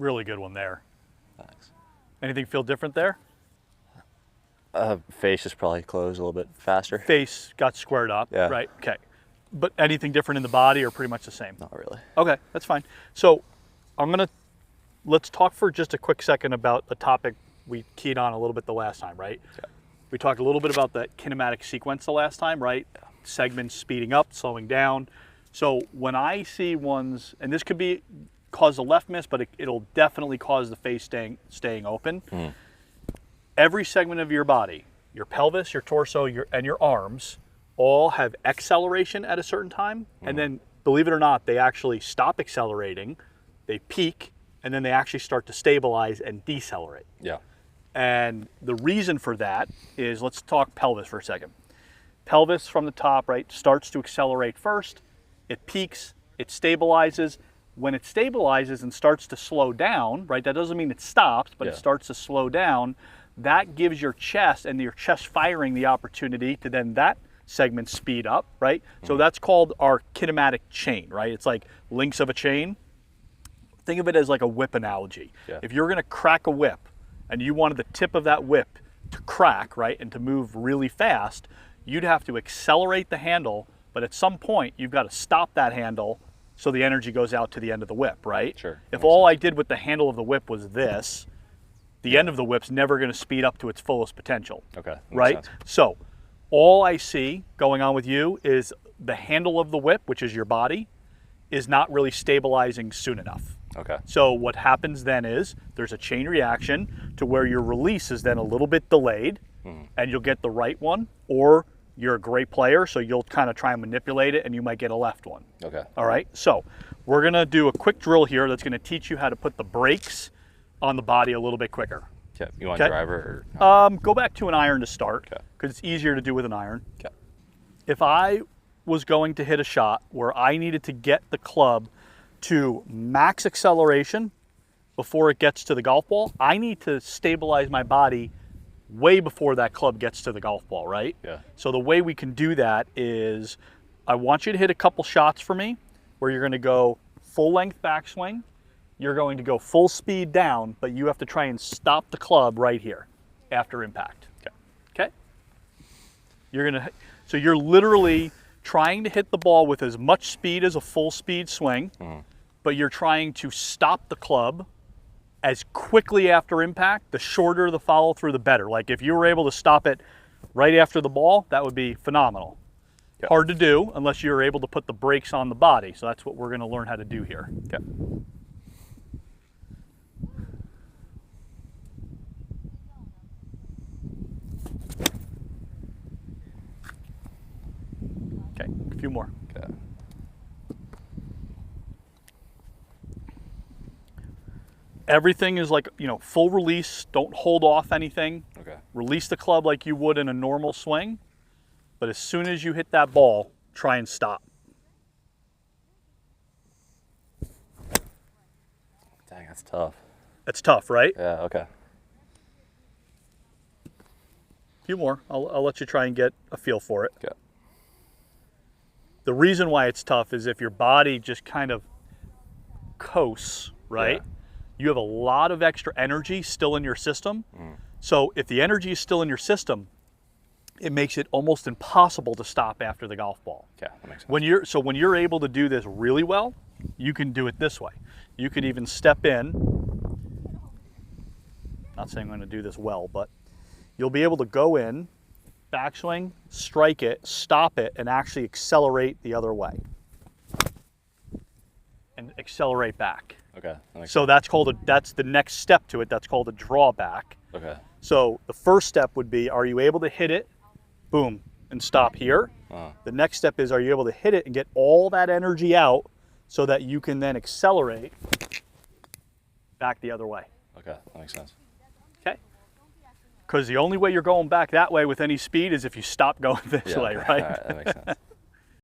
Really good one there. Thanks. Anything feel different there? Face is probably closed a little bit faster. Face got squared up, Yeah. right? Okay. But anything different in the body or pretty much the same? Not really. Okay, that's fine. So let's talk for just a quick second about the topic we keyed on a little bit the last time, right? Yeah. We talked a little bit about the kinematic sequence the last time, right? Yeah. Segments speeding up, slowing down. So when I see ones, and this could be cause a left miss, but it'll definitely cause the face staying open. Mm. Every segment of your body, your pelvis, your torso, and your arms, all have acceleration at a certain time, and then, believe it or not, they actually stop accelerating, they peak, and then they actually start to stabilize and decelerate. Yeah. And the reason for that is, let's talk pelvis for a second. Pelvis from the top, right, starts to accelerate first, it peaks, it stabilizes. When it stabilizes and starts to slow down, right, that doesn't mean it stops, but it starts to slow down. That gives your chest and your chest firing the opportunity to then that segment speed up, right? So that's called our kinematic chain, right? It's like links of a chain. Think of it as like a whip analogy. Yeah. If you're gonna crack a whip and you wanted the tip of that whip to crack, right, and to move really fast, you'd have to accelerate the handle, but at some point you've got to stop that handle so the energy goes out to the end of the whip, right? Sure. If all I did with the handle of the whip was this, the end of the whip's never going to speed up to its fullest potential. Okay. Right? Sense. So all I see going on with you is the handle of the whip, which is your body, is not really stabilizing soon enough. Okay. So what happens then is there's a chain reaction to where your release is then a little bit delayed, and you'll get the right one, or you're a great player, so you'll kind of try and manipulate it and you might get a left one. Okay. All right, so we're gonna do a quick drill here that's gonna teach you how to put the brakes on the body a little bit quicker. Okay. You want Okay. driver or? Go back to an iron to start, Okay. because it's easier to do with an iron. Okay. If I was going to hit a shot where I needed to get the club to max acceleration before it gets to the golf ball, I need to stabilize my body way before that club gets to the golf ball, right? Yeah. So the way we can do that is I want you to hit a couple shots for me where you're going to go full length backswing. You're going to go full speed down, but you have to try and stop the club right here after impact. Okay? So you're literally trying to hit the ball with as much speed as a full speed swing, but you're trying to stop the club as quickly after impact. The shorter the follow through, the better. Like if you were able to stop it right after the ball, that would be phenomenal. Yep. Hard to do unless you're able to put the brakes on the body. So that's what we're going to learn how to do here. Okay. Okay, a few more. Okay. Everything is like, full release. Don't hold off anything. Okay. Release the club like you would in a normal swing. But as soon as you hit that ball, try and stop. Dang, that's tough. That's tough, right? Yeah. Okay. A few more. I'll let you try and get a feel for it. Okay. The reason why it's tough is if your body just kind of coasts, right? Yeah. You have a lot of extra energy still in your system. So if the energy is still in your system, it makes it almost impossible to stop after the golf ball. Okay. That makes sense. When you're able to do this really well, you can do it this way. You could even step in. Not saying I'm going to do this well, but you'll be able to go in, backswing, strike it, stop it, and actually accelerate the other way. And accelerate back. Okay. That makes So that's the next step to it. That's called a drawback. sense. Okay. So the first step would be, are you able to hit it, boom, and stop here? The next step is, are you able to hit it and get all that energy out so that you can then accelerate back the other way? Okay. That makes sense. Okay? Because the only way you're going back that way with any speed is if you stop going this Yeah. way, Okay. right? All right. That makes sense.